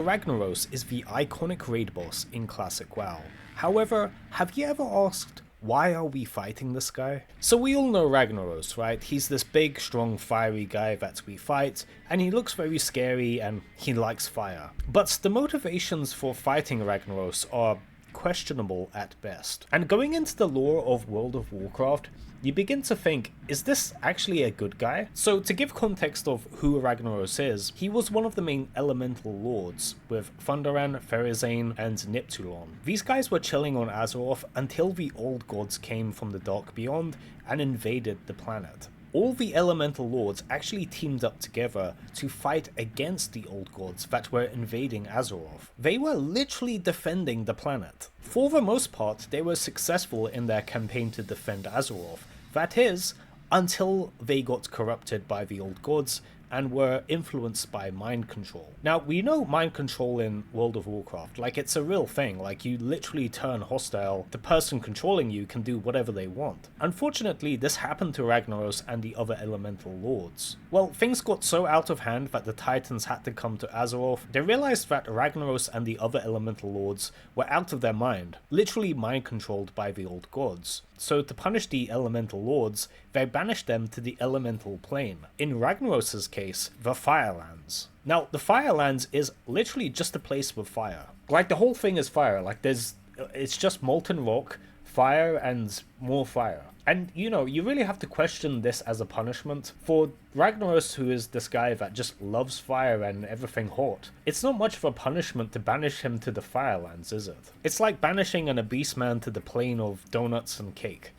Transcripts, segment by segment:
Ragnaros is the iconic raid boss in classic WoW. However, have you ever asked, why are we fighting this guy? So we all know Ragnaros, right? He's this big, strong, fiery guy that we fight, and he looks very scary and he likes fire. But the motivations for fighting Ragnaros are questionable at best. And going into the lore of World of Warcraft, you begin to think, is this actually a good guy? So to give context of who Ragnaros is, he was one of the main elemental lords, with Thunderran, Pherazane, and Niptulon. These guys were chilling on Azeroth until the old gods came from the Dark Beyond and invaded the planet. All the elemental lords actually teamed up together to fight against the old gods that were invading Azeroth. They were literally defending the planet. For the most part, they were successful in their campaign to defend Azeroth. That is, until they got corrupted by the old gods and were influenced by mind control. Now, we know mind control in World of Warcraft, like it's a real thing, like you literally turn hostile, the person controlling you can do whatever they want. Unfortunately, this happened to Ragnaros and the other elemental lords. Well, things got so out of hand that the Titans had to come to Azeroth. They realized that Ragnaros and the other elemental lords were out of their mind, literally mind controlled by the old gods. So to punish the elemental lords, they banished them to the elemental plane. In Ragnaros' case, the Firelands. Now, the Firelands is literally just a place with fire. Like, the whole thing is fire. Like, it's just molten rock, fire, and more fire. And, you know, you really have to question this as a punishment. For Ragnaros, who is this guy that just loves fire and everything hot, it's not much of a punishment to banish him to the Firelands, is it? It's like banishing an Abyssman to the plane of donuts and cake.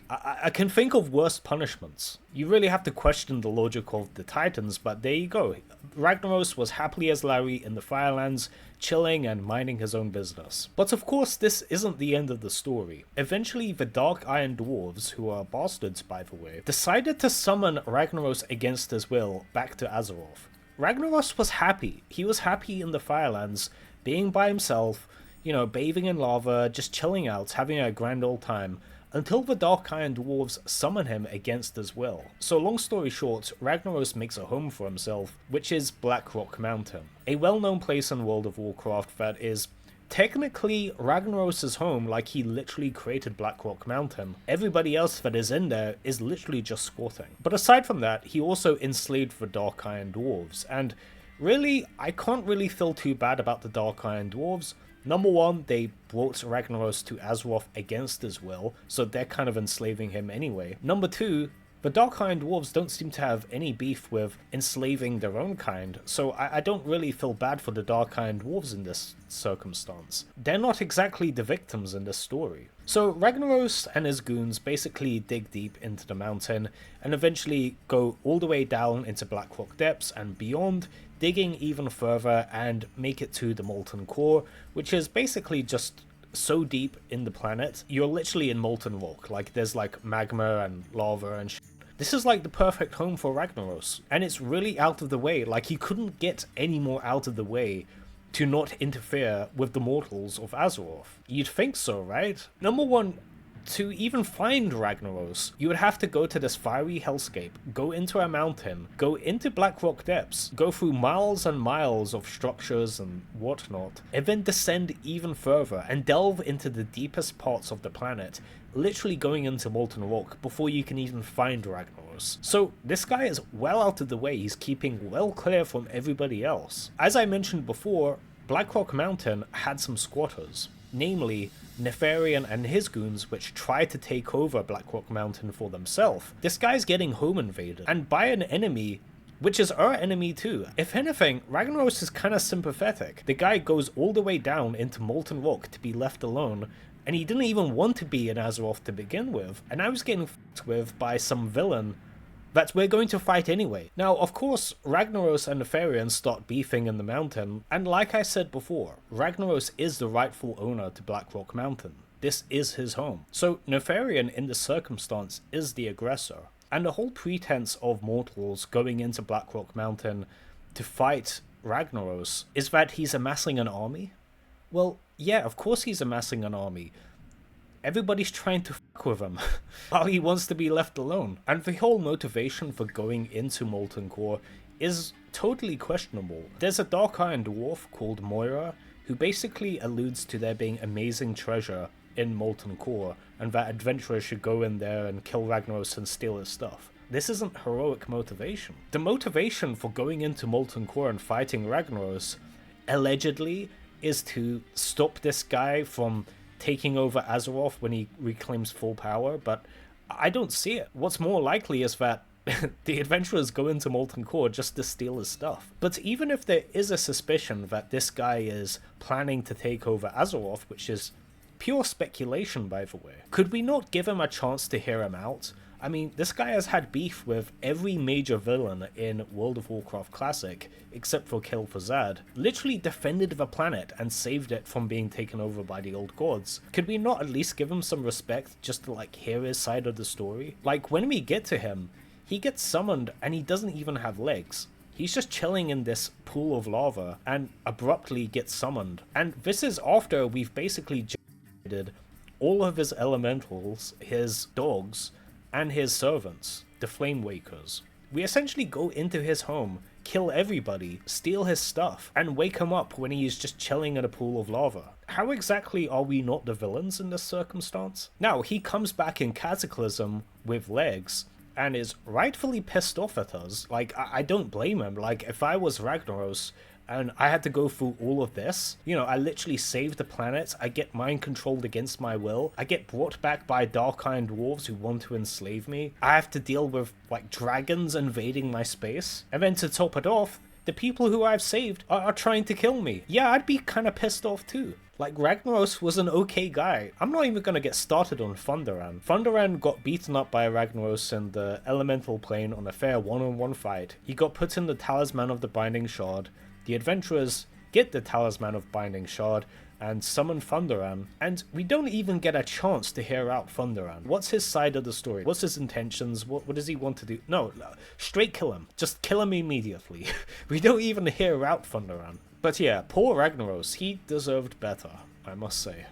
I can think of worse punishments. You really have to question the logic of the Titans, but there you go. Ragnaros was happily as Larry in the Firelands, chilling and minding his own business. But of course, this isn't the end of the story. Eventually, the Dark Iron Dwarves, who are bastards by the way, decided to summon Ragnaros against his will back to Azeroth. Ragnaros was happy. He was happy in the Firelands, being by himself, you know, bathing in lava, just chilling out, having a grand old time, until the Dark Iron Dwarves summon him against his will. So long story short, Ragnaros makes a home for himself, which is Blackrock Mountain, a well-known place in World of Warcraft that is technically Ragnaros' home, like he literally created Blackrock Mountain. Everybody else that is in there is literally just squatting. But aside from that, he also enslaved the Dark Iron Dwarves, and really, I can't really feel too bad about the Dark Iron Dwarves. Number one, they brought Ragnaros to Azeroth against his will, so they're kind of enslaving him anyway. Number two, the Dark Iron Dwarves don't seem to have any beef with enslaving their own kind, so I don't really feel bad for the Dark Iron Dwarves in this circumstance. They're not exactly the victims in this story. So Ragnaros and his goons basically dig deep into the mountain and eventually go all the way down into Blackrock Depths and beyond, digging even further and make it to the Molten Core, which is basically just so deep in the planet, you're literally in molten rock. Like, there's like magma and lava and shit. This is like the perfect home for Ragnaros, and it's really out of the way. Like, he couldn't get any more out of the way to not interfere with the mortals of Azeroth. You'd think so, right? Number one, to even find Ragnaros, you would have to go to this fiery hellscape, go into a mountain, go into Blackrock Depths, go through miles and miles of structures and whatnot, and then descend even further and delve into the deepest parts of the planet, literally going into molten rock before you can even find Ragnaros. So this guy is well out of the way, he's keeping well clear from everybody else. As I mentioned before, Blackrock Mountain had some squatters, namely Nefarian and his goons, which tried to take over Blackrock Mountain for themselves. This guy's getting home invaded, and by an enemy which is our enemy too. If anything, Ragnaros is kinda sympathetic. The guy goes all the way down into molten rock to be left alone, and he didn't even want to be in Azeroth to begin with, and I was getting f***ed with by some villain that we're going to fight anyway. Now, of course, Ragnaros and Nefarian start beefing in the mountain, and like I said before, Ragnaros is the rightful owner to Blackrock Mountain. This is his home. So Nefarian in this circumstance is the aggressor, and the whole pretense of mortals going into Blackrock Mountain to fight Ragnaros is that he's amassing an army? Well, yeah, of course he's amassing an army. Everybody's trying to fuck with him while he wants to be left alone. And the whole motivation for going into Molten Core is totally questionable. There's a dark-iron dwarf called Moira who basically alludes to there being amazing treasure in Molten Core, and that adventurers should go in there and kill Ragnaros and steal his stuff. This isn't heroic motivation. The motivation for going into Molten Core and fighting Ragnaros, allegedly, is to stop this guy from taking over Azeroth when he reclaims full power, but I don't see it. What's more likely is that the adventurers go into Molten Core just to steal his stuff. But even if there is a suspicion that this guy is planning to take over Azeroth, which is pure speculation by the way, could we not give him a chance to hear him out? I mean, this guy has had beef with every major villain in World of Warcraft Classic, except for Kel'Thuzad. Literally defended the planet and saved it from being taken over by the old gods. Could we not at least give him some respect just to like hear his side of the story? Like when we get to him, he gets summoned and he doesn't even have legs. He's just chilling in this pool of lava and abruptly gets summoned. And this is after we've basically generated all of his elementals, his dogs, and his servants, the Flame Wakers. We essentially go into his home, kill everybody, steal his stuff, and wake him up when he is just chilling in a pool of lava. How exactly are we not the villains in this circumstance? Now, he comes back in Cataclysm with legs, and is rightfully pissed off at us. Like, I don't blame him. Like, if I was Ragnaros, and I had to go through all of this, you know, I literally saved the planet, I get mind controlled against my will, I get brought back by dark-iron dwarves who want to enslave me, I have to deal with, like, dragons invading my space, and then to top it off, the people who I've saved are trying to kill me. Yeah, I'd be kind of pissed off too. Like, Ragnaros was an okay guy. I'm not even gonna get started on Thunderran. Thunderran got beaten up by Ragnaros in the elemental plane on a fair one-on-one fight. He got put in the Talisman of the Binding Shard. The adventurers get the Talisman of Binding Shard and summon Thunderran, and we don't even get a chance to hear out Thunderran. What's his side of the story? What's his intentions? What does he want to do? No, straight kill him. Just kill him immediately. We don't even hear out Thunderran. But yeah, poor Ragnaros, he deserved better, I must say.